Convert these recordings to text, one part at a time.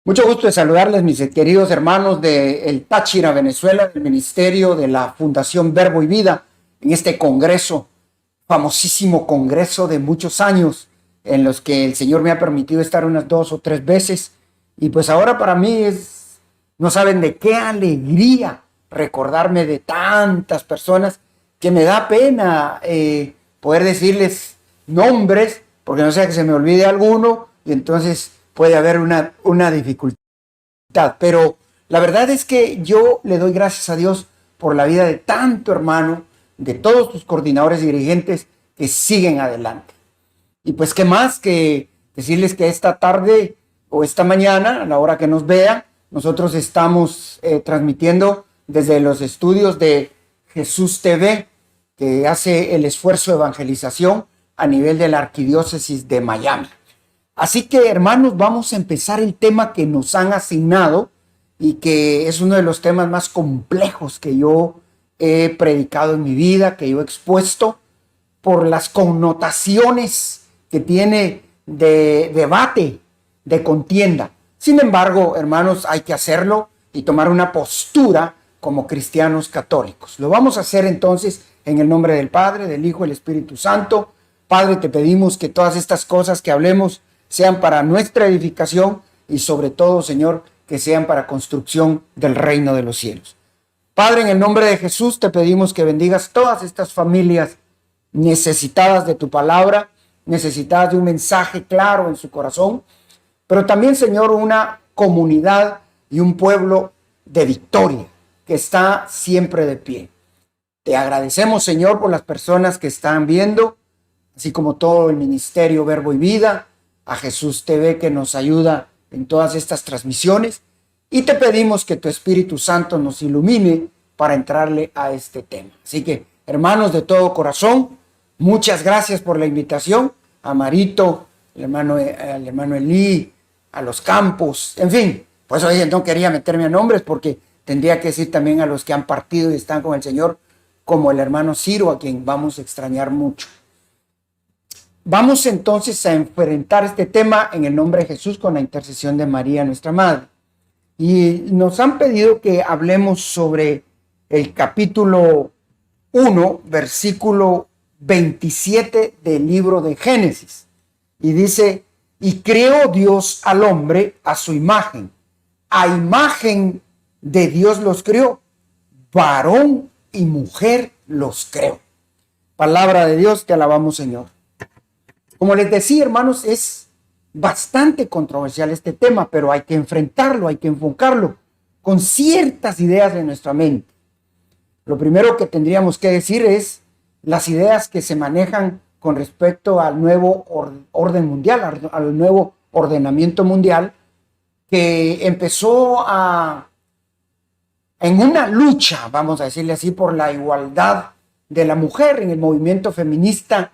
Mucho gusto de saludarles, mis queridos hermanos de El Táchira, Venezuela, del Ministerio de la Fundación Verbo y Vida, en este congreso, famosísimo congreso de muchos años, en los que el Señor me ha permitido estar unas 2 o 3 veces. Y pues ahora para mí no saben de qué alegría recordarme de tantas personas que me da pena poder decirles nombres, porque no sea que se me olvide alguno y entonces puede haber una dificultad. Pero la verdad es que yo le doy gracias a Dios por la vida de tanto hermano, de todos tus coordinadores y dirigentes que siguen adelante. Y pues qué más que decirles que esta tarde o esta mañana, a la hora que nos vean, nosotros estamos transmitiendo desde los estudios de Jesús TV, que hace el esfuerzo de evangelización a nivel de la Arquidiócesis de Miami. Así que, hermanos, vamos a empezar el tema que nos han asignado y que es uno de los temas más complejos que yo he predicado en mi vida, que yo he expuesto por las connotaciones que tiene de debate, de contienda. Sin embargo, hermanos, hay que hacerlo y tomar una postura como cristianos católicos. Lo vamos a hacer entonces en el nombre del Padre, del Hijo y del Espíritu Santo. Padre, te pedimos que todas estas cosas que hablemos sean para nuestra edificación y sobre todo, Señor, que sean para construcción del reino de los cielos. Padre, en el nombre de Jesús te pedimos que bendigas todas estas familias necesitadas de tu palabra, necesitadas de un mensaje claro en su corazón, pero también, Señor, una comunidad y un pueblo de victoria que está siempre de pie. Te agradecemos, Señor, por las personas que están viendo, así como todo el ministerio Verbo y Vida, a Jesús TV que nos ayuda en todas estas transmisiones, y te pedimos que tu Espíritu Santo nos ilumine para entrarle a este tema. Así que, hermanos, de todo corazón, muchas gracias por la invitación a Marito, al hermano Elí, a los Campos, en fin. Pues hoy no quería meterme a nombres porque tendría que decir también a los que han partido y están con el Señor, como el hermano Ciro, a quien vamos a extrañar mucho. Vamos entonces a enfrentar este tema en el nombre de Jesús con la intercesión de María, nuestra Madre. Y nos han pedido que hablemos sobre el capítulo 1, versículo 27 del libro de Génesis. Y dice, y creó Dios al hombre a su imagen. A imagen de Dios los creó. Varón y mujer los creó. Palabra de Dios, te alabamos, Señor. Como les decía, hermanos, es bastante controversial este tema, pero hay que enfrentarlo, hay que enfocarlo con ciertas ideas de nuestra mente. Lo primero que tendríamos que decir es las ideas que se manejan con respecto al nuevo orden mundial, al nuevo ordenamiento mundial, que empezó en una lucha, vamos a decirle así, por la igualdad de la mujer en el movimiento feminista,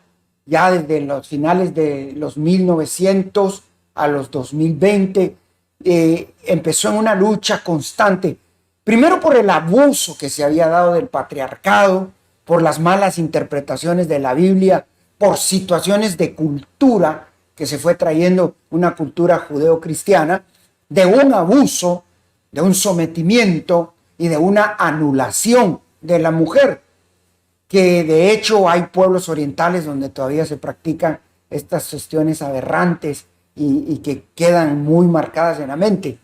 ya desde los finales de los 1900 a los 2020, empezó en una lucha constante, primero por el abuso que se había dado del patriarcado, por las malas interpretaciones de la Biblia, por situaciones de cultura que se fue trayendo, una cultura judeocristiana, de un abuso, de un sometimiento y de una anulación de la mujer, que de hecho hay pueblos orientales donde todavía se practican estas cuestiones aberrantes y que quedan muy marcadas en la mente.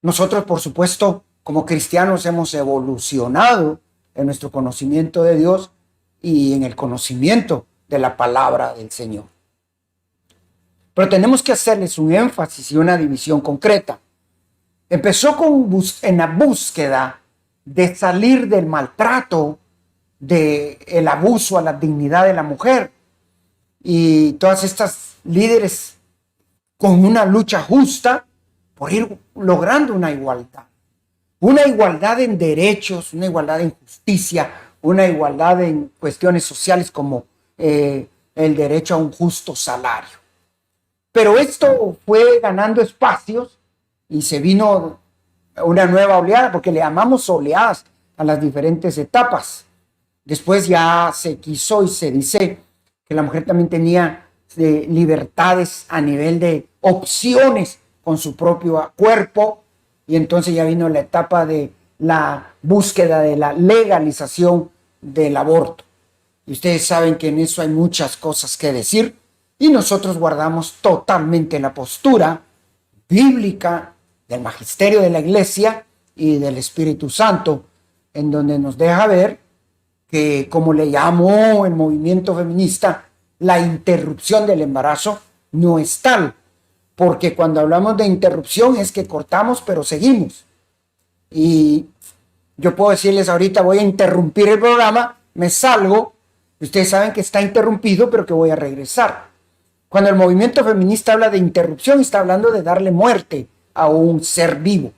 Nosotros, por supuesto, como cristianos hemos evolucionado en nuestro conocimiento de Dios y en el conocimiento de la palabra del Señor. Pero tenemos que hacerles un énfasis y una división concreta. Empezó en la búsqueda de salir del maltrato, del abuso a la dignidad de la mujer, y todas estas líderes con una lucha justa por ir logrando una igualdad en derechos, una igualdad en justicia, una igualdad en cuestiones sociales como el derecho a un justo salario. Pero esto fue ganando espacios y se vino una nueva oleada, porque le llamamos oleadas a las diferentes etapas. Después ya se quiso y se dice que la mujer también tenía libertades a nivel de opciones con su propio cuerpo, y entonces ya vino la etapa de la búsqueda de la legalización del aborto. Y ustedes saben que en eso hay muchas cosas que decir, y nosotros guardamos totalmente la postura bíblica del magisterio de la Iglesia y del Espíritu Santo, en donde nos deja ver que, como le llamó el movimiento feminista, la interrupción del embarazo no es tal, porque cuando hablamos de interrupción es que cortamos pero seguimos. Y yo puedo decirles ahorita voy a interrumpir el programa, me salgo, ustedes saben que está interrumpido pero que voy a regresar. Cuando el movimiento feminista habla de interrupción, está hablando de darle muerte a un ser vivo.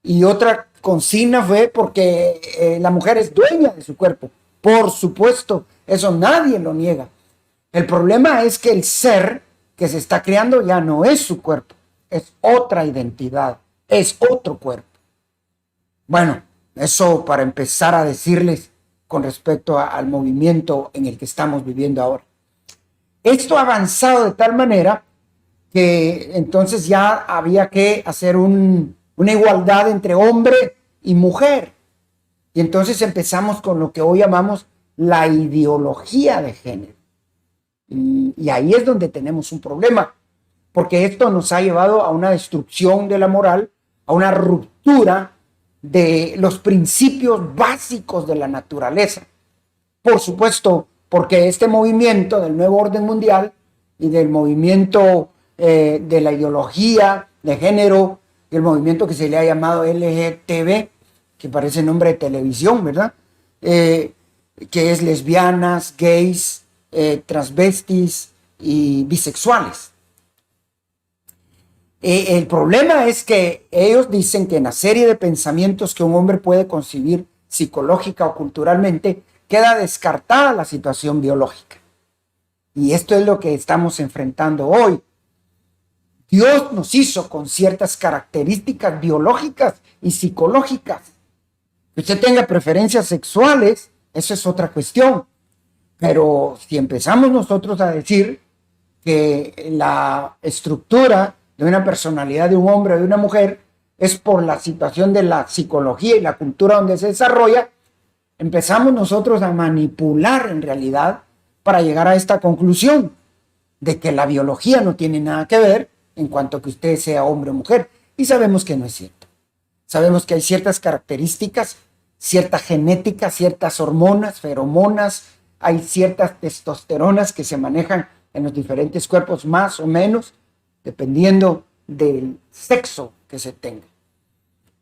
Y otra consigna fue porque la mujer es dueña de su cuerpo. Por supuesto, eso nadie lo niega. El problema es que el ser que se está creando ya no es su cuerpo, es otra identidad, es otro cuerpo. Bueno, eso para empezar a decirles con respecto al movimiento en el que estamos viviendo ahora. Esto ha avanzado de tal manera que entonces ya había que hacer una igualdad entre hombre y mujer. Y entonces empezamos con lo que hoy llamamos la ideología de género. Y ahí es donde tenemos un problema, porque esto nos ha llevado a una destrucción de la moral, a una ruptura de los principios básicos de la naturaleza. Por supuesto, porque este movimiento del nuevo orden mundial y del movimiento de la ideología de género, el movimiento que se le ha llamado LGTB, que parece nombre de televisión, ¿verdad? Que es lesbianas, gays, transvestis y bisexuales. El problema es que ellos dicen que en la serie de pensamientos que un hombre puede concebir psicológica o culturalmente, queda descartada la situación biológica. Y esto es lo que estamos enfrentando hoy. Dios nos hizo con ciertas características biológicas y psicológicas. Que usted tenga preferencias sexuales, eso es otra cuestión. Pero si empezamos nosotros a decir que la estructura de una personalidad de un hombre o de una mujer es por la situación de la psicología y la cultura donde se desarrolla, empezamos nosotros a manipular en realidad para llegar a esta conclusión de que la biología no tiene nada que ver en cuanto a que usted sea hombre o mujer. Y sabemos que no es cierto. Sabemos que hay ciertas características, cierta genética, ciertas hormonas, feromonas, hay ciertas testosteronas que se manejan en los diferentes cuerpos más o menos, dependiendo del sexo que se tenga.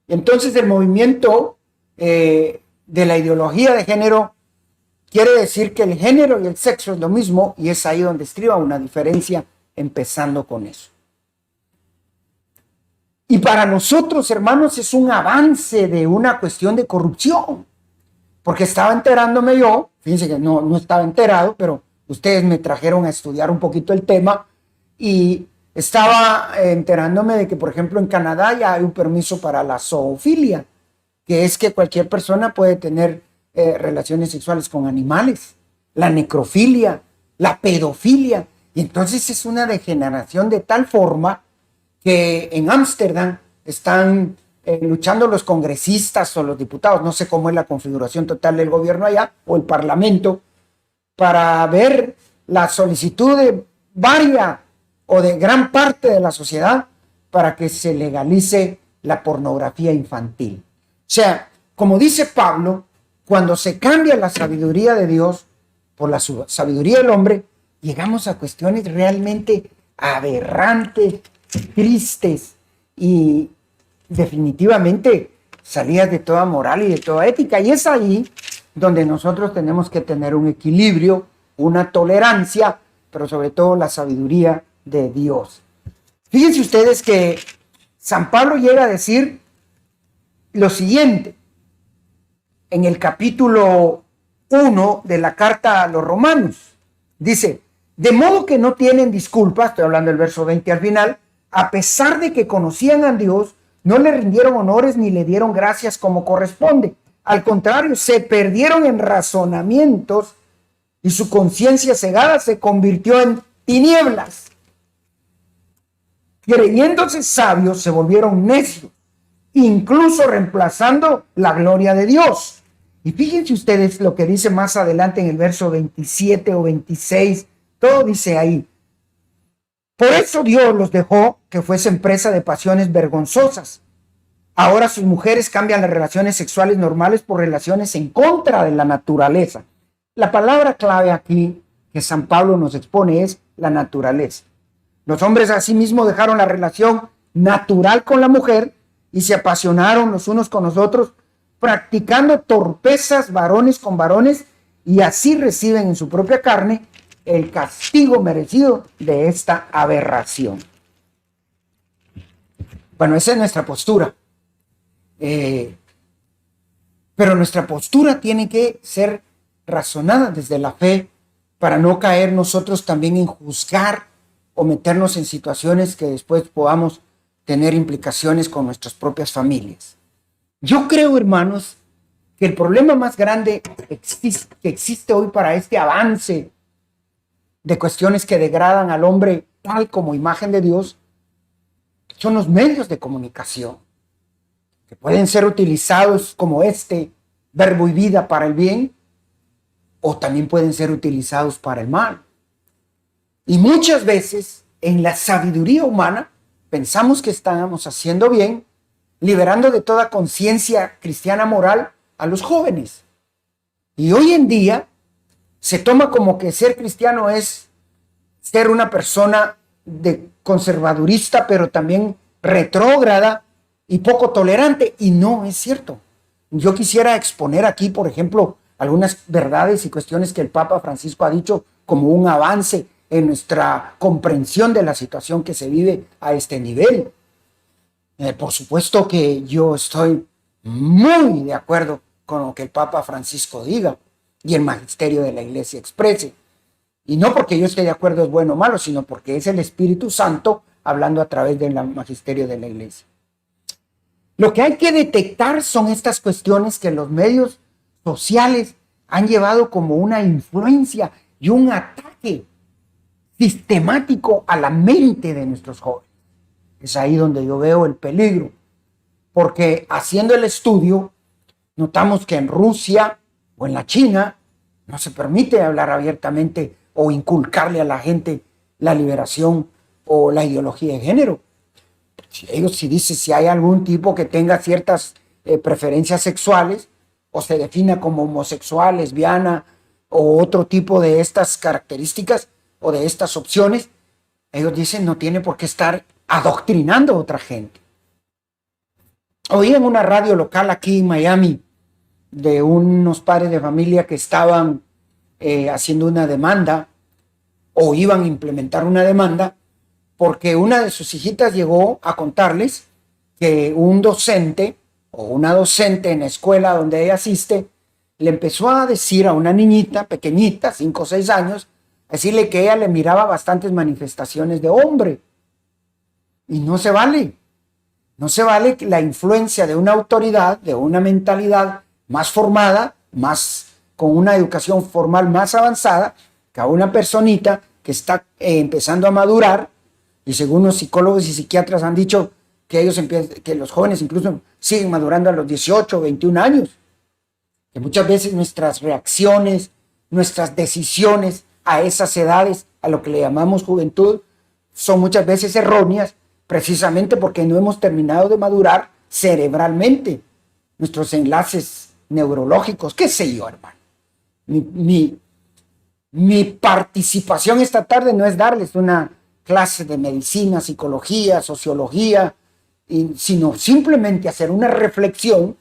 Entonces el movimiento de la ideología de género quiere decir que el género y el sexo es lo mismo, y es ahí donde estriba una diferencia, empezando con eso. Y para nosotros, hermanos, es un avance de una cuestión de corrupción, porque estaba enterándome yo, fíjense que no estaba enterado, pero ustedes me trajeron a estudiar un poquito el tema, y estaba enterándome de que, por ejemplo, en Canadá ya hay un permiso para la zoofilia, que es que cualquier persona puede tener relaciones sexuales con animales, la necrofilia, la pedofilia, y entonces es una degeneración de tal forma que en Ámsterdam están luchando los congresistas o los diputados, no sé cómo es la configuración total del gobierno allá, o el parlamento, para ver la solicitud de varias o de gran parte de la sociedad para que se legalice la pornografía infantil. O sea, como dice Pablo, cuando se cambia la sabiduría de Dios por la sabiduría del hombre, llegamos a cuestiones realmente aberrantes, tristes y definitivamente salidas de toda moral y de toda ética. Y es ahí donde nosotros tenemos que tener un equilibrio, una tolerancia, pero sobre todo la sabiduría de Dios. Fíjense ustedes que San Pablo llega a decir lo siguiente en el capítulo 1 de la carta a los Romanos. Dice: de modo que no tienen disculpa, estoy hablando del verso 20 al final, a pesar de que conocían a Dios, no le rindieron honores ni le dieron gracias como corresponde. Al contrario, se perdieron en razonamientos y su conciencia cegada se convirtió en tinieblas. creyéndose sabios, se volvieron necios, incluso reemplazando la gloria de Dios. Y fíjense ustedes lo que dice más adelante en el verso 27 o 26, todo dice ahí. Por eso Dios los dejó que fuesen presa de pasiones vergonzosas. Ahora sus mujeres cambian las relaciones sexuales normales por relaciones en contra de la naturaleza. La palabra clave aquí que San Pablo nos expone es la naturaleza. Los hombres asimismo dejaron la relación natural con la mujer y se apasionaron los unos con los otros, practicando torpezas varones con varones, y así reciben en su propia carne el castigo merecido de esta aberración. Bueno, esa es nuestra postura. Pero nuestra postura tiene que ser razonada desde la fe para no caer nosotros también en juzgar o meternos en situaciones que después podamos tener implicaciones con nuestras propias familias. Yo creo, hermanos, que el problema más grande que existe hoy para este avance de cuestiones que degradan al hombre tal como imagen de Dios son los medios de comunicación, que pueden ser utilizados como este verbo y vida para el bien, o también pueden ser utilizados para el mal. Y muchas veces en la sabiduría humana pensamos que estamos haciendo bien, liberando de toda conciencia cristiana moral a los jóvenes. Y hoy en día se toma como que ser cristiano es ser una persona conservadurista, pero también retrógrada y poco tolerante, y no es cierto. Yo quisiera exponer aquí, por ejemplo, algunas verdades y cuestiones que el Papa Francisco ha dicho como un avance en nuestra comprensión de la situación que se vive a este nivel. Por supuesto que yo estoy muy de acuerdo con lo que el Papa Francisco diga y el magisterio de la Iglesia exprese. Y no porque yo esté de acuerdo es bueno o malo, sino porque es el Espíritu Santo hablando a través del magisterio de la Iglesia. Lo que hay que detectar son estas cuestiones que los medios sociales han llevado como una influencia y un ataque sistemático a la mente de nuestros jóvenes. Es ahí donde yo veo el peligro, porque haciendo el estudio notamos que en Rusia o en la China no se permite hablar abiertamente o inculcarle a la gente la liberación o la ideología de género. Si dice si hay algún tipo que tenga ciertas preferencias sexuales o se defina como homosexual, lesbiana o otro tipo de estas características o de estas opciones, ellos dicen no tiene por qué estar adoctrinando a otra gente. Oí en una radio local aquí en Miami de unos padres de familia que estaban haciendo una demanda o iban a implementar una demanda porque una de sus hijitas llegó a contarles que un docente o una docente en la escuela donde ella asiste le empezó a decir a una niñita pequeñita, 5 o 6 años, decirle que ella le miraba bastantes manifestaciones de hombre. Y no se vale. No se vale que la influencia de una autoridad, de una mentalidad más formada, más con una educación formal más avanzada, que a una personita que está empezando a madurar, y según los psicólogos y psiquiatras han dicho que que los jóvenes incluso siguen madurando a los 18 o 21 años, que muchas veces nuestras reacciones, nuestras decisiones a esas edades, a lo que le llamamos juventud, son muchas veces erróneas, precisamente porque no hemos terminado de madurar cerebralmente nuestros enlaces neurológicos, qué sé yo, hermano. Mi participación esta tarde no es darles una clase de medicina, psicología, sociología, sino simplemente hacer una reflexión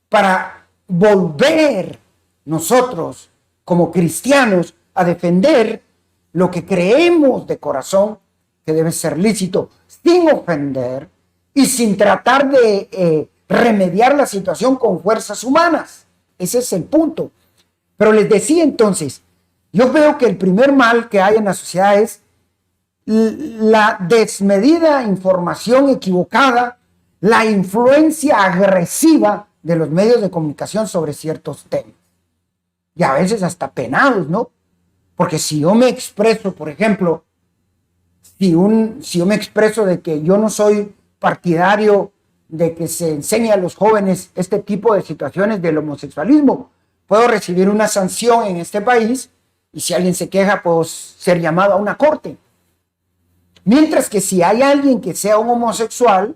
para volver nosotros como cristianos a defender lo que creemos de corazón que debe ser lícito, sin ofender y sin tratar de remediar la situación con fuerzas humanas. Ese es el punto. Pero les decía entonces, yo veo que el primer mal que hay en la sociedad es la desmedida información equivocada, la influencia agresiva de los medios de comunicación sobre ciertos temas. Y a veces hasta penados, ¿no? Porque si yo me expreso, por ejemplo, si yo me expreso de que yo no soy partidario de que se enseñe a los jóvenes este tipo de situaciones del homosexualismo, puedo recibir una sanción en este país y si alguien se queja, puedo ser llamado a una corte. Mientras que si hay alguien que sea un homosexual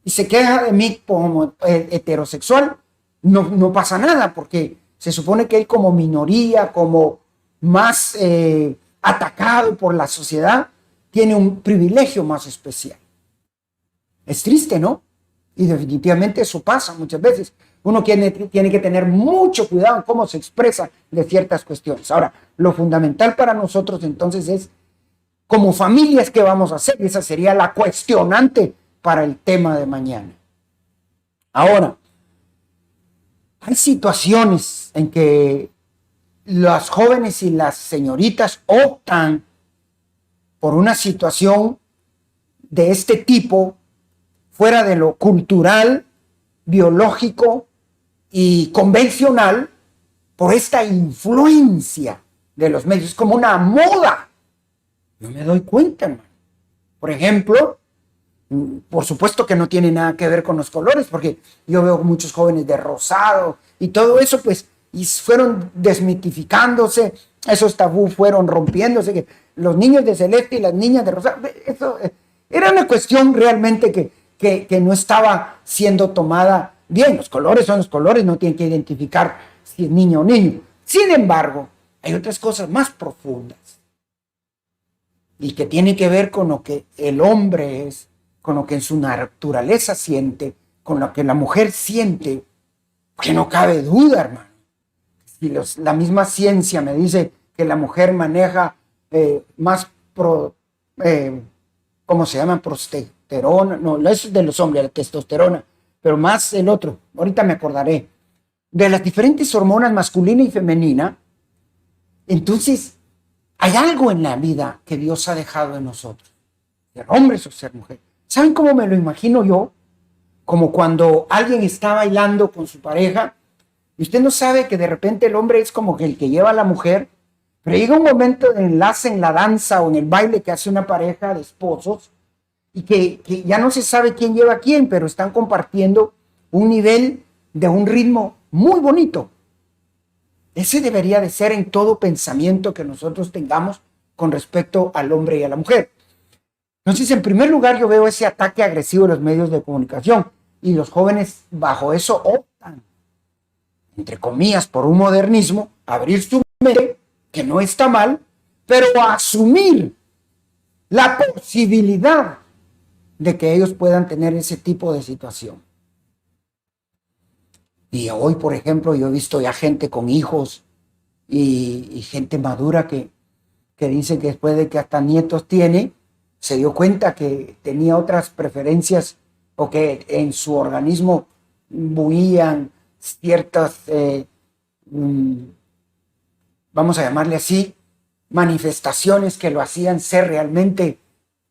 y se queja de mí como heterosexual, no pasa nada, porque se supone que él como minoría, como más atacado por la sociedad, tiene un privilegio más especial. Es triste, ¿no? Y definitivamente eso pasa muchas veces. Uno tiene que tener mucho cuidado en cómo se expresa de ciertas cuestiones. Ahora, lo fundamental para nosotros entonces es, como familias, ¿qué vamos a hacer? Esa sería la cuestionante para el tema de mañana. Ahora, hay situaciones en que las jóvenes y las señoritas optan por una situación de este tipo fuera de lo cultural, biológico y convencional, por esta influencia de los medios, como una moda. Yo me doy cuenta, hermano. Por ejemplo, por supuesto que no tiene nada que ver con los colores, porque yo veo muchos jóvenes de rosado y todo eso, pues, y fueron desmitificándose, esos tabú fueron rompiéndose, que los niños de celeste y las niñas de rosado, eso era una cuestión realmente que no estaba siendo tomada bien. Los colores son los colores, no tienen que identificar si es niño o niño. Sin embargo, hay otras cosas más profundas y que tienen que ver con lo que el hombre es, con lo que en su naturaleza siente, con lo que la mujer siente, que no cabe duda, hermano. Si la misma ciencia me dice que la mujer maneja más, ¿cómo se llama? Progesterona, no, eso es de los hombres, la testosterona, pero más el otro, ahorita me acordaré, de las diferentes hormonas masculina y femenina. Entonces, hay algo en la vida que Dios ha dejado en nosotros, ser hombres o ser mujer. ¿Saben cómo me lo imagino yo? Como cuando alguien está bailando con su pareja y usted no sabe que de repente el hombre es como que el que lleva a la mujer, pero llega un momento de enlace en la danza o en el baile que hace una pareja de esposos y que ya no se sabe quién lleva a quién, pero están compartiendo un nivel de un ritmo muy bonito. Ese debería de ser en todo pensamiento que nosotros tengamos con respecto al hombre y a la mujer. Entonces, en primer lugar, yo veo ese ataque agresivo de los medios de comunicación y los jóvenes bajo eso optan, entre comillas, por un modernismo, abrir su mente, que no está mal, pero asumir la posibilidad de que ellos puedan tener ese tipo de situación. Y hoy, por ejemplo, yo he visto ya gente con hijos y gente madura que dice que después de que hasta nietos tiene, se dio cuenta que tenía otras preferencias o que en su organismo bullían ciertas, vamos a llamarle así, manifestaciones que lo hacían ser realmente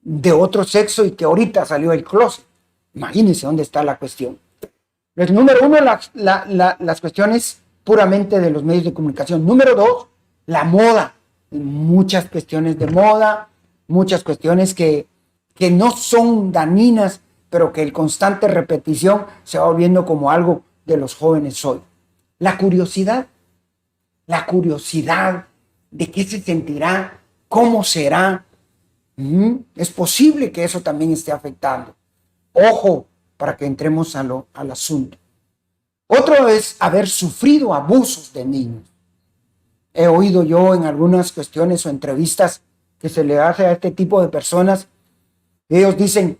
de otro sexo y que ahorita salió del closet. Imagínense dónde está la cuestión. El número uno, las cuestiones puramente de los medios de comunicación. Número dos, la moda. Muchas cuestiones de moda, muchas cuestiones que no son dañinas, pero que el constante repetición se va volviendo como algo de los jóvenes hoy. La curiosidad de qué se sentirá, cómo será. Es posible que eso también esté afectando. Ojo, para que entremos al asunto. Otro es haber sufrido abusos de niños. He oído yo en algunas cuestiones o entrevistas que se le hace a este tipo de personas, ellos dicen,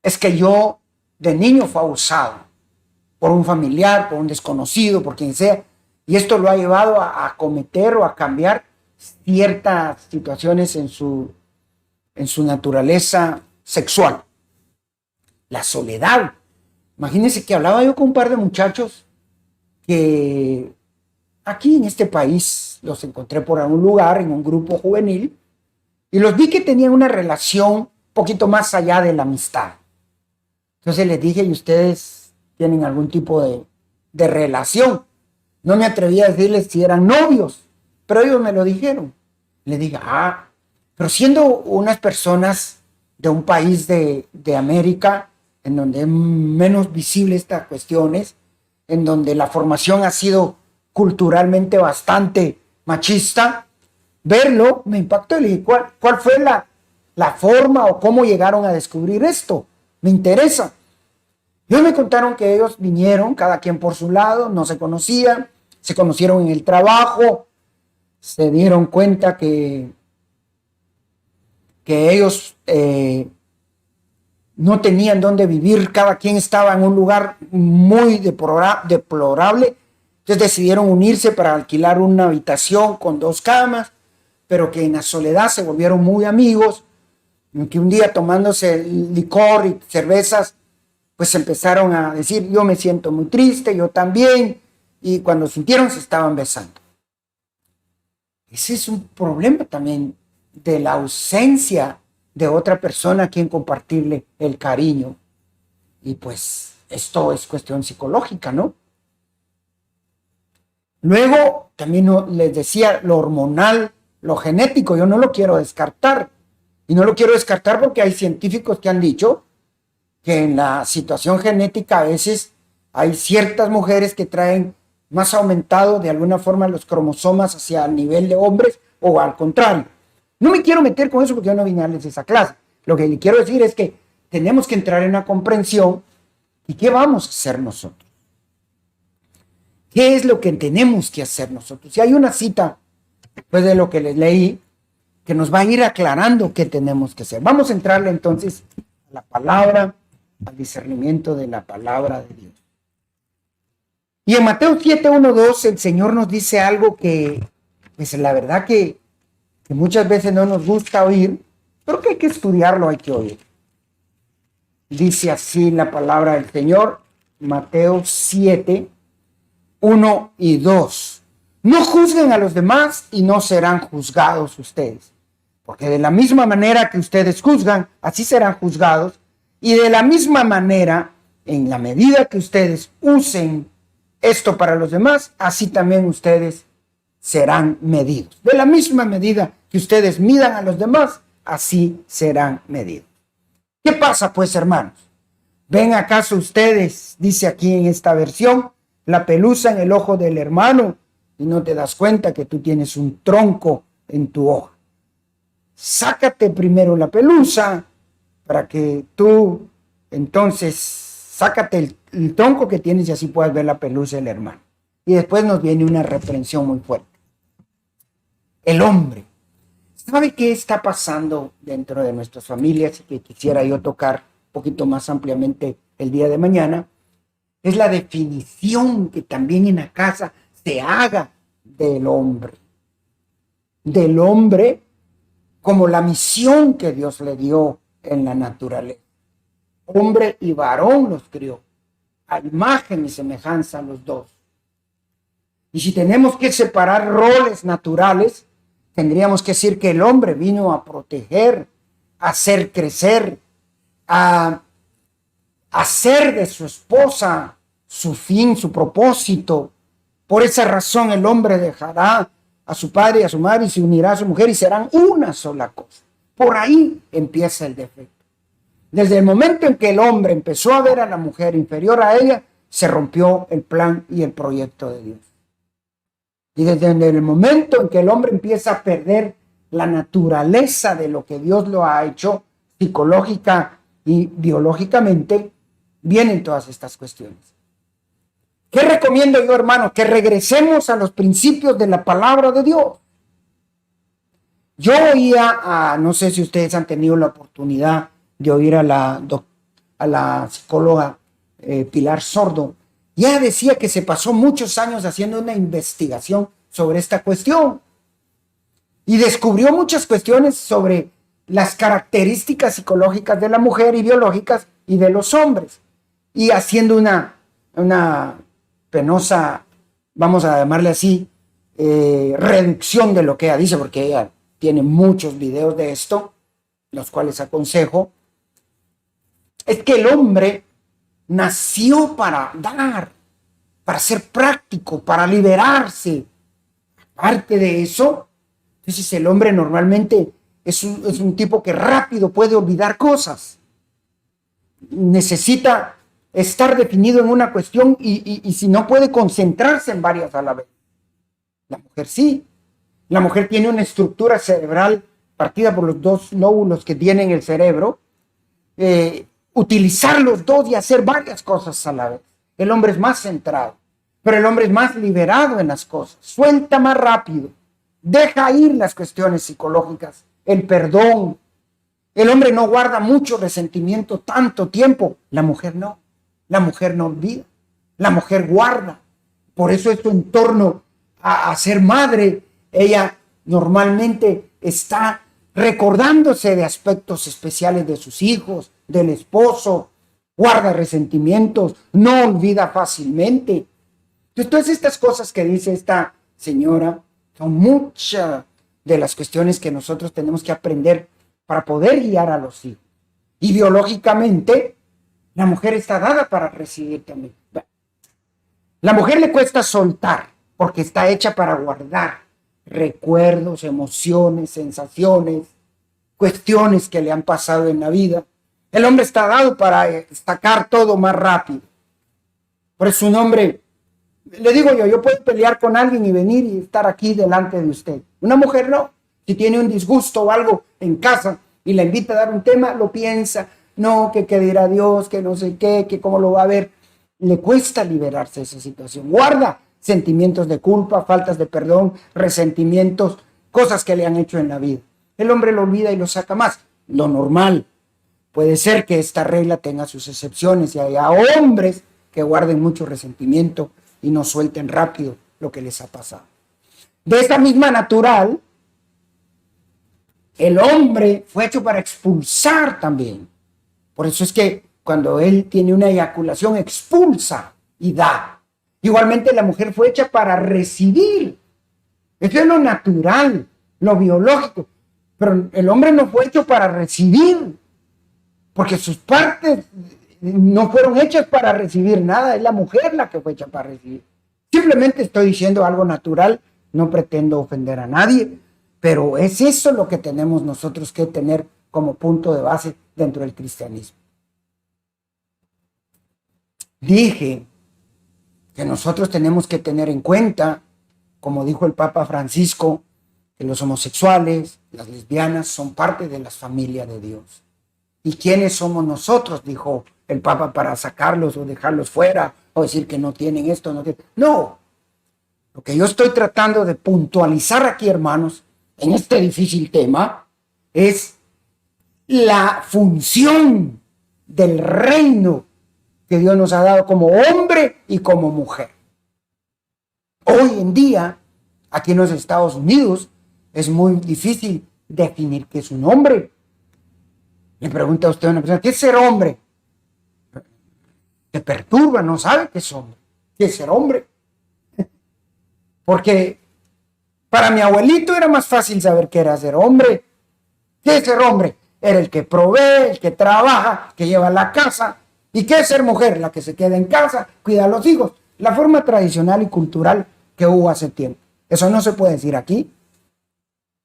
es que yo de niño fui abusado por un familiar, por un desconocido, por quien sea, y esto lo ha llevado a cometer o a cambiar ciertas situaciones en su naturaleza sexual. La soledad. Imagínense que hablaba yo con un par de muchachos que aquí en este país los encontré por algún lugar, en un grupo juvenil, y los vi que tenían una relación un poquito más allá de la amistad. Entonces les dije, ¿y ustedes tienen algún tipo de relación? No me atreví a decirles si eran novios, pero ellos me lo dijeron. Les dije, Pero siendo unas personas de un país de América, en donde es menos visible estas cuestiones, en donde la formación ha sido culturalmente bastante machista, verlo me impactó y le dije, ¿cuál fue la forma o cómo llegaron a descubrir esto? Me interesa. Y hoy me contaron que ellos vinieron, cada quien por su lado, no se conocían, se conocieron en el trabajo, se dieron cuenta que ellos no tenían dónde vivir, cada quien estaba en un lugar muy deplorable, entonces decidieron unirse para alquilar una habitación con 2 camas, pero que en la soledad se volvieron muy amigos, que un día tomándose licor y cervezas, pues empezaron a decir, yo me siento muy triste, yo también, y cuando sintieron se estaban besando. Ese es un problema también de la ausencia de otra persona a quien compartirle el cariño. Y pues esto es cuestión psicológica, ¿no? Luego, también les decía, lo hormonal, lo genético, yo no lo quiero descartar. Y no lo quiero descartar porque hay científicos que han dicho que en la situación genética a veces hay ciertas mujeres que traen más aumentado de alguna forma los cromosomas hacia el nivel de hombres o al contrario. No me quiero meter con eso porque yo no vine a darles esa clase. Lo que le quiero decir es que tenemos que entrar en una comprensión y qué vamos a hacer nosotros. ¿Qué es lo que tenemos que hacer nosotros? Si hay una cita, después de lo que les leí, que nos va a ir aclarando qué tenemos que hacer. Vamos a entrarle entonces a la palabra, al discernimiento de la palabra de Dios. Y en Mateo 7, 1, 2, el Señor nos dice algo que, pues la verdad que muchas veces no nos gusta oír, pero que hay que estudiarlo, hay que oír. Dice así la palabra del Señor, Mateo 7, 1 y 2. No juzguen a los demás y no serán juzgados ustedes, porque de la misma manera que ustedes juzgan, así serán juzgados, y de la misma manera, en la medida que ustedes usen esto para los demás, así también ustedes serán medidos. De la misma medida que ustedes midan a los demás, así serán medidos. ¿Qué pasa pues, hermanos? ¿Ven acaso ustedes, dice aquí en esta versión, la pelusa en el ojo del hermano y no te das cuenta que tú tienes un tronco en tu ojo? Sácate primero la pelusa para que tú entonces sácate el tronco que tienes y así puedas ver la pelusa del hermano. Y después nos viene una reprensión muy fuerte. El hombre. ¿Sabe qué está pasando dentro de nuestras familias? Y que quisiera yo tocar un poquito más ampliamente el día de mañana. Es la definición que también en la casa se haga del hombre. Del hombre como la misión que Dios le dio en la naturaleza. Hombre y varón los crió, a imagen y semejanza los dos. Y si tenemos que separar roles naturales, tendríamos que decir que el hombre vino a proteger, a hacer crecer, a hacer de su esposa su fin, su propósito. Por esa razón el hombre dejará a su padre y a su madre y se unirá a su mujer y serán una sola cosa. Por ahí empieza el defecto. Desde el momento en que el hombre empezó a ver a la mujer inferior a ella, se rompió el plan y el proyecto de Dios. Y desde el momento en que el hombre empieza a perder la naturaleza de lo que Dios lo ha hecho, psicológica y biológicamente, vienen todas estas cuestiones. ¿Qué recomiendo yo, hermano? Que regresemos a los principios de la palabra de Dios. Yo oía, no sé si ustedes han tenido la oportunidad de oír a la psicóloga Pilar Sordo. Y ella decía que se pasó muchos años haciendo una investigación sobre esta cuestión. Y descubrió muchas cuestiones sobre las características psicológicas de la mujer y biológicas y de los hombres. Y haciendo una penosa, vamos a llamarle así, reducción de lo que ella dice, porque ella tiene muchos videos de esto, los cuales aconsejo. Es que el hombre nació para dar, para ser práctico, para liberarse. Aparte de eso, entonces el hombre normalmente es un tipo que rápido puede olvidar cosas. Necesita estar definido en una cuestión y si no puede concentrarse en varias a la vez. La mujer sí. La mujer tiene una estructura cerebral partida por los dos lóbulos que tiene en el cerebro. Utilizar los dos y hacer varias cosas a la vez. El hombre es más centrado, pero el hombre es más liberado en las cosas. Suelta más rápido. Deja ir las cuestiones psicológicas, el perdón. El hombre no guarda mucho resentimiento tanto tiempo. La mujer no. La mujer no olvida. La mujer guarda. Por eso es en torno a ser madre. Ella normalmente está recordándose de aspectos especiales de sus hijos, del esposo. Guarda resentimientos. No olvida fácilmente. Entonces, estas cosas que dice esta señora son muchas de las cuestiones que nosotros tenemos que aprender para poder guiar a los hijos. Y biológicamente, la mujer está dada para recibir también. La mujer le cuesta soltar porque está hecha para guardar recuerdos, emociones, sensaciones, cuestiones que le han pasado en la vida. El hombre está dado para destacar todo más rápido. Por eso un hombre, le digo yo puedo pelear con alguien y venir y estar aquí delante de usted. Una mujer no. Si tiene un disgusto o algo en casa y la invita a dar un tema, lo piensa. No, que qué dirá Dios, que no sé qué, que cómo lo va a ver. Le cuesta liberarse de esa situación. Guarda sentimientos de culpa, faltas de perdón, resentimientos, cosas que le han hecho en la vida. El hombre lo olvida y lo saca más. Lo normal. Puede ser que esta regla tenga sus excepciones y haya hombres que guarden mucho resentimiento y no suelten rápido lo que les ha pasado. De esta misma natural, el hombre fue hecho para expulsar también. Por eso es que cuando él tiene una eyaculación, expulsa y da. Igualmente la mujer fue hecha para recibir. Eso es lo natural, lo biológico. Pero el hombre no fue hecho para recibir, porque sus partes no fueron hechas para recibir nada. Es la mujer la que fue hecha para recibir. Simplemente estoy diciendo algo natural, no pretendo ofender a nadie, pero es eso lo que tenemos nosotros que tener como punto de base dentro del cristianismo. Dije que nosotros tenemos que tener en cuenta, como dijo el Papa Francisco, que los homosexuales, las lesbianas son parte de la familia de Dios. ¿Y quiénes somos nosotros? Dijo el Papa, para sacarlos o dejarlos fuera o decir que no tienen esto, no tienen. No. Lo que yo estoy tratando de puntualizar aquí, hermanos, en este difícil tema, es la función del reino que Dios nos ha dado como hombre y como mujer. Hoy en día, aquí en los Estados Unidos, es muy difícil definir qué es un hombre. Le pregunta a usted a una persona, ¿qué es ser hombre? Se perturba, no sabe qué es hombre. ¿Qué es ser hombre? Porque para mi abuelito era más fácil saber qué era ser hombre. ¿Qué es ser hombre? Era el que provee, el que trabaja, que lleva la casa. ¿Y qué es ser mujer? La que se queda en casa, cuida a los hijos. La forma tradicional y cultural que hubo hace tiempo. Eso no se puede decir aquí.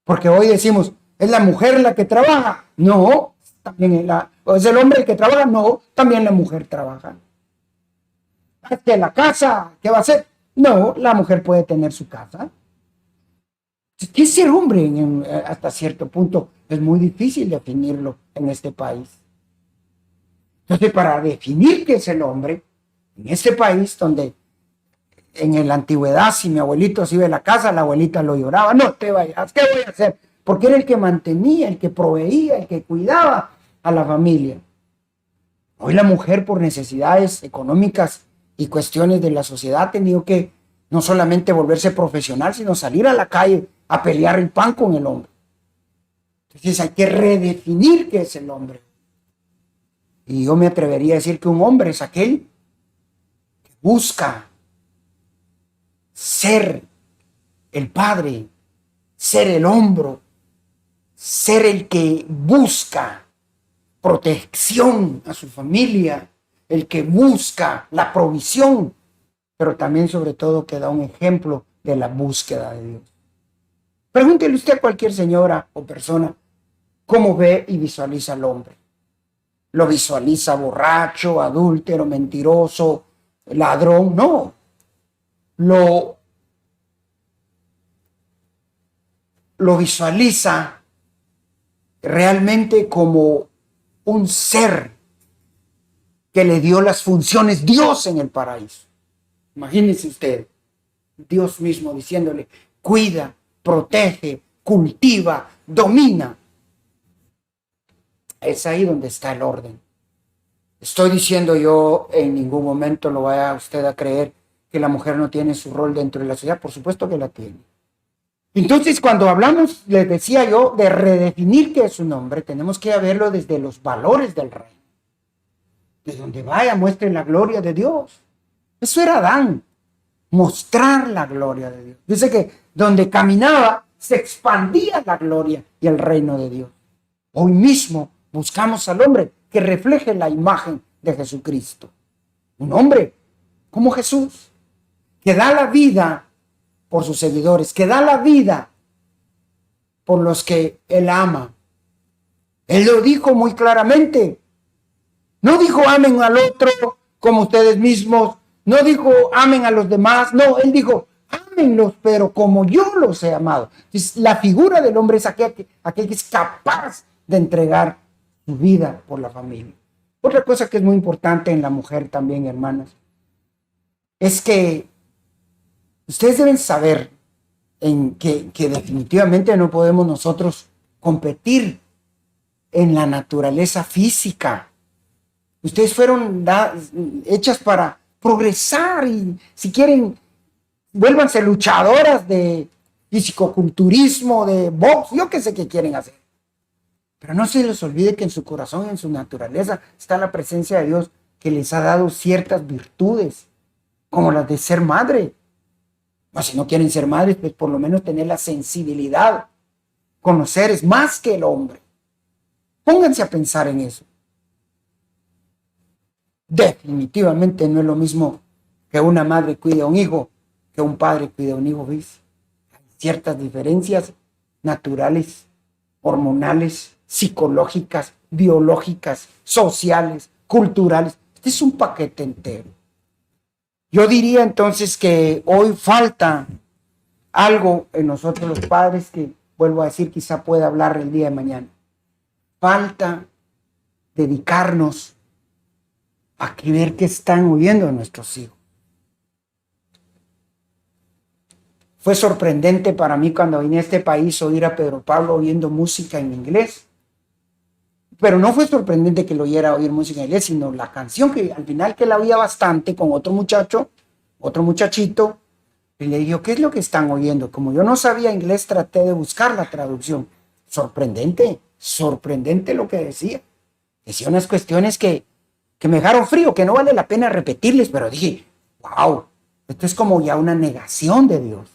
Porque hoy decimos, ¿es la mujer la que trabaja? No, también es el hombre el que trabaja. No, también la mujer trabaja. ¿Es que la casa qué va a hacer? No, la mujer puede tener su casa. ¿Qué es ser hombre? Hasta cierto punto es muy difícil definirlo en este país. Entonces, para definir qué es el hombre, en este país donde en la antigüedad, si mi abuelito se iba a la casa, la abuelita lo lloraba. No te vayas, ¿qué voy a hacer? Porque era el que mantenía, el que proveía, el que cuidaba a la familia. Hoy la mujer, por necesidades económicas y cuestiones de la sociedad, ha tenido que no solamente volverse profesional, sino salir a la calle a pelear el pan con el hombre. Entonces hay que redefinir qué es el hombre. Y yo me atrevería a decir que un hombre es aquel que busca ser el padre, ser el hombro, ser el que busca protección a su familia, el que busca la provisión, pero también sobre todo que da un ejemplo de la búsqueda de Dios. Pregúntele usted a cualquier señora o persona ¿cómo ve y visualiza al hombre? ¿Lo visualiza borracho, adúltero, mentiroso, ladrón? No. Lo visualiza realmente como un ser que le dio las funciones Dios en el paraíso. Imagínense usted, Dios mismo diciéndole, cuida, protege, cultiva, domina. Es ahí donde está el orden. Estoy diciendo yo, en ningún momento lo vaya usted a creer que la mujer no tiene su rol dentro de la sociedad. Por supuesto que la tiene. Entonces, cuando hablamos, les decía yo, de redefinir qué es un hombre, tenemos que verlo desde los valores del reino. De donde vaya, muestren la gloria de Dios. Eso era Adán, mostrar la gloria de Dios. Dice que donde caminaba, se expandía la gloria y el reino de Dios. Hoy mismo buscamos al hombre que refleje la imagen de Jesucristo. Un hombre como Jesús, que da la vida por sus seguidores, que da la vida por los que él ama. Él lo dijo muy claramente. No dijo amen al otro como ustedes mismos. No dijo amen a los demás. No, él dijo ámenlos, pero como yo los he amado. Entonces, la figura del hombre es aquel que es capaz de entregar su vida por la familia. Otra cosa que es muy importante en la mujer también, hermanas, es que ustedes deben saber que definitivamente no podemos nosotros competir en la naturaleza física. Ustedes fueron hechas para progresar y si quieren, vuélvanse luchadoras de fisicoculturismo, de box, yo qué sé qué quieren hacer. Pero no se les olvide que en su corazón, en su naturaleza, está la presencia de Dios que les ha dado ciertas virtudes, como las de ser madre. O si no quieren ser madres, pues por lo menos tener la sensibilidad. Conocer es más que el hombre. Pónganse a pensar en eso. Definitivamente no es lo mismo que una madre cuide a un hijo que un padre cuide a un hijo, ¿ves? Hay ciertas diferencias naturales, hormonales, psicológicas, biológicas, sociales, culturales. Este es un paquete entero. Yo diría entonces que hoy falta algo en nosotros los padres que, vuelvo a decir, quizá pueda hablar el día de mañana. Falta dedicarnos a ver qué están oyendo nuestros hijos. Fue sorprendente para mí cuando vine a este país oír a Pedro Pablo oyendo música en inglés. Pero no fue sorprendente que lo oyera oír música en inglés, sino la canción que al final que la oía bastante con otro muchachito, y le dijo, ¿qué es lo que están oyendo? Como yo no sabía inglés, traté de buscar la traducción. Sorprendente lo que decía. Decía unas cuestiones que me dejaron frío, que no vale la pena repetirles, pero dije, wow, esto es como ya una negación de Dios.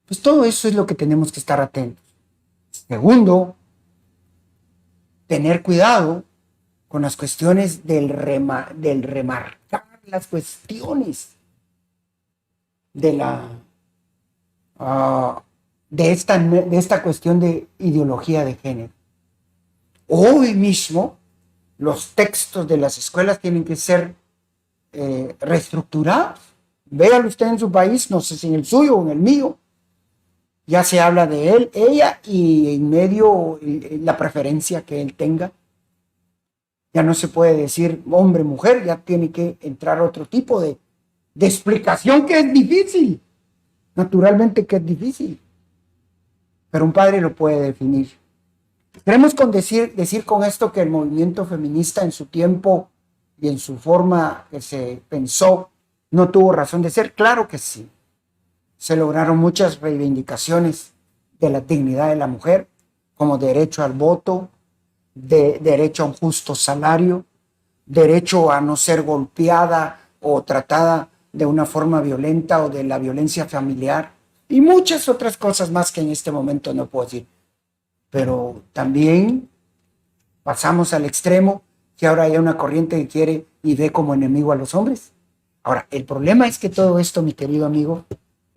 Pues todo eso es lo que tenemos que estar atentos. Segundo, tener cuidado con las cuestiones del remarcar las cuestiones de esta cuestión de ideología de género. Hoy mismo los textos de las escuelas tienen que ser reestructurados. Véalo usted en su país, no sé si en el suyo o en el mío. Ya se habla de él, ella y en medio la preferencia que él tenga. Ya no se puede decir hombre, mujer, ya tiene que entrar otro tipo de explicación que es difícil. Naturalmente que es difícil. Pero un padre lo puede definir. Queremos decir con esto que el movimiento feminista en su tiempo y en su forma que se pensó no tuvo razón de ser. Claro que sí. Se lograron muchas reivindicaciones de la dignidad de la mujer, como derecho al voto, derecho a un justo salario, derecho a no ser golpeada o tratada de una forma violenta o de la violencia familiar y muchas otras cosas más que en este momento no puedo decir. Pero también pasamos al extremo que ahora hay una corriente que quiere y ve como enemigo a los hombres. Ahora, el problema es que todo esto, mi querido amigo,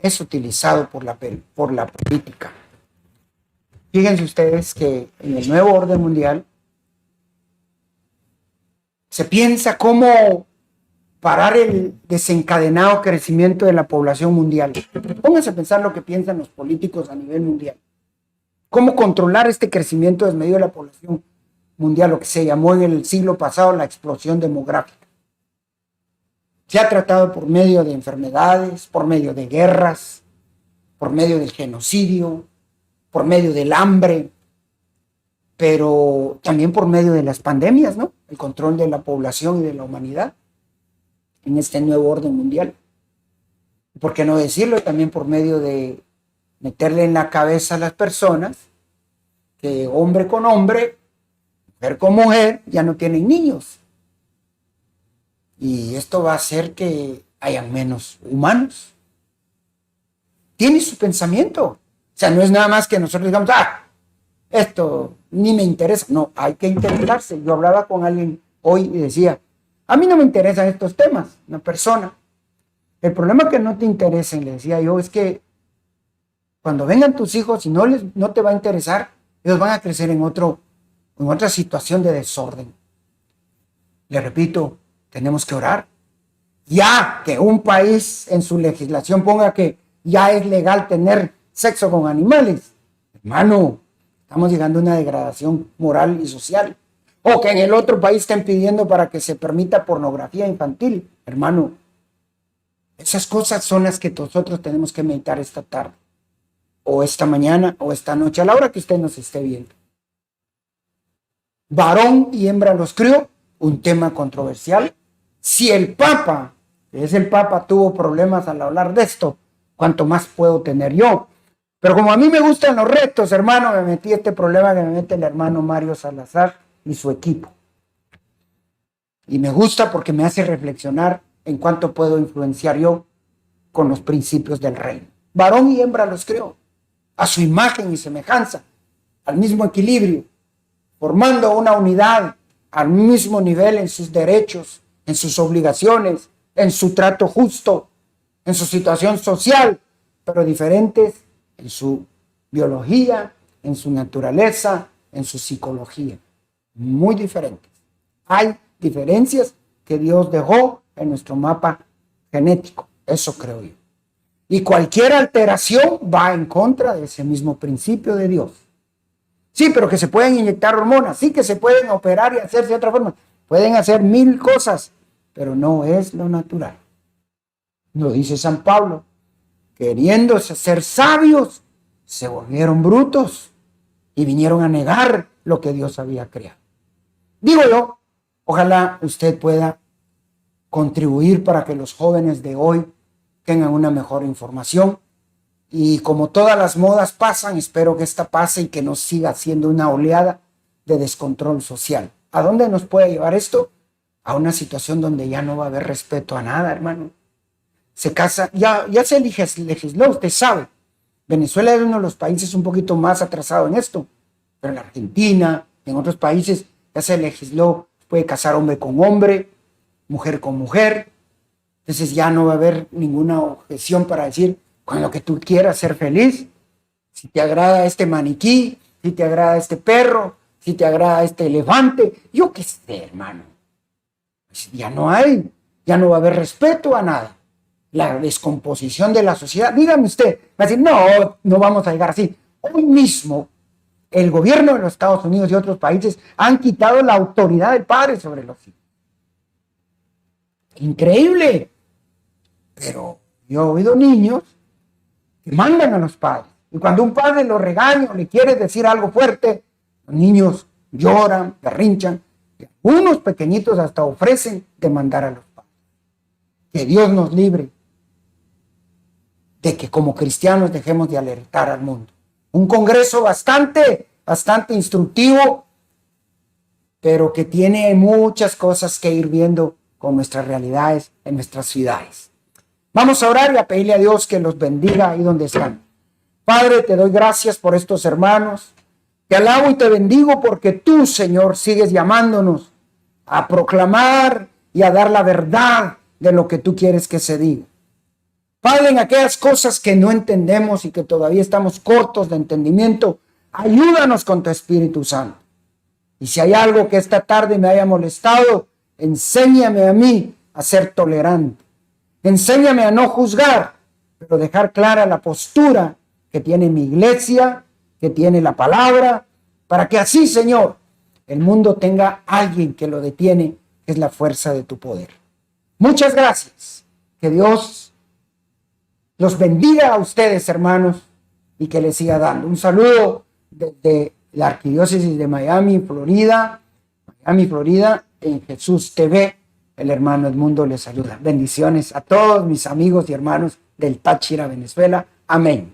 es utilizado por la política. Fíjense ustedes que en el nuevo orden mundial se piensa cómo parar el desencadenado crecimiento de la población mundial. Pónganse a pensar lo que piensan los políticos a nivel mundial. ¿Cómo controlar este crecimiento desmedido de la población mundial, lo que se llamó en el siglo pasado la explosión demográfica? Se ha tratado por medio de enfermedades, por medio de guerras, por medio del genocidio, por medio del hambre, pero también por medio de las pandemias, ¿no? El control de la población y de la humanidad en este nuevo orden mundial. ¿Por qué no decirlo? También por medio de meterle en la cabeza a las personas que hombre con hombre, mujer con mujer, ya no tienen niños. Y esto va a hacer que hayan menos humanos. Tiene su pensamiento. O sea, no es nada más que nosotros digamos, esto ni me interesa. No, hay que interesarse. Yo hablaba con alguien hoy y decía, a mí no me interesan estos temas, una persona. El problema que no te interesen, le decía yo, es que cuando vengan tus hijos y no te va a interesar, ellos van a crecer en otra situación de desorden. Le repito, tenemos que orar. Ya que un país en su legislación ponga que ya es legal tener sexo con animales, hermano, estamos llegando a una degradación moral y social. O que en el otro país estén pidiendo para que se permita pornografía infantil, hermano. Esas cosas son las que nosotros tenemos que meditar esta tarde, o esta mañana, o esta noche, a la hora que usted nos esté viendo. Varón y hembra los crió, un tema controversial. Si el Papa, que es el Papa, tuvo problemas al hablar de esto, ¿cuánto más puedo tener yo? Pero como a mí me gustan los retos, hermano, me metí este problema que me mete el hermano Mario Salazar y su equipo. Y me gusta porque me hace reflexionar en cuánto puedo influenciar yo con los principios del reino. Varón y hembra los creó, a su imagen y semejanza, al mismo equilibrio, formando una unidad al mismo nivel en sus derechos, en sus obligaciones, en su trato justo, en su situación social, pero diferentes en su biología, en su naturaleza, en su psicología. Muy diferentes. Hay diferencias que Dios dejó en nuestro mapa genético. Eso creo yo. Y cualquier alteración va en contra de ese mismo principio de Dios. Sí, pero que se pueden inyectar hormonas, sí que se pueden operar y hacerse de otra forma. Pueden hacer 1000 cosas, pero no es lo natural. Lo dice San Pablo. Queriéndose ser sabios, se volvieron brutos y vinieron a negar lo que Dios había creado. Digo yo, ojalá usted pueda contribuir para que los jóvenes de hoy tengan una mejor información. Y como todas las modas pasan, espero que esta pase y que no siga siendo una oleada de descontrol social. ¿A dónde nos puede llevar esto? A una situación donde ya no va a haber respeto a nada, hermano. Se casa, ya se legisló, usted sabe. Venezuela es uno de los países un poquito más atrasado en esto, pero en la Argentina, en otros países ya se legisló, puede casar hombre con hombre, mujer con mujer. Entonces ya no va a haber ninguna objeción para decir, con lo que tú quieras ser feliz. Si te agrada este maniquí, si te agrada este perro, si te agrada este elefante, yo qué sé, hermano. Pues ya no va a haber respeto a nada. La descomposición de la sociedad, dígame usted, va a decir, no vamos a llegar así. Hoy mismo, el gobierno de los Estados Unidos y otros países han quitado la autoridad del padre sobre los hijos. Increíble. Pero yo he oído niños que mandan a los padres. Y cuando un padre lo regaña o le quiere decir algo fuerte, los niños lloran, berrinchan. Y algunos pequeñitos hasta ofrecen demandar a los padres. Que Dios nos libre de que como cristianos dejemos de alertar al mundo. Un congreso bastante instructivo, pero que tiene muchas cosas que ir viendo con nuestras realidades en nuestras ciudades. Vamos a orar y a pedirle a Dios que los bendiga ahí donde están. Padre, te doy gracias por estos hermanos. Te alabo y te bendigo porque tú, Señor, sigues llamándonos a proclamar y a dar la verdad de lo que tú quieres que se diga. Padre, en aquellas cosas que no entendemos y que todavía estamos cortos de entendimiento, Ayúdanos con tu Espíritu Santo. Y si hay algo que esta tarde me haya molestado, enséñame a mí a ser tolerante. Enséñame a no juzgar, pero dejar clara la postura que tiene mi iglesia, que tiene la palabra, para que así, Señor, el mundo tenga alguien que lo detiene, que es la fuerza de tu poder. Muchas gracias. Que Dios los bendiga a ustedes, hermanos, y que les siga dando. Un saludo desde la Arquidiócesis de Miami, Florida, en Jesús TV. El hermano Edmundo les saluda. Bendiciones a todos mis amigos y hermanos del Táchira, Venezuela. Amén.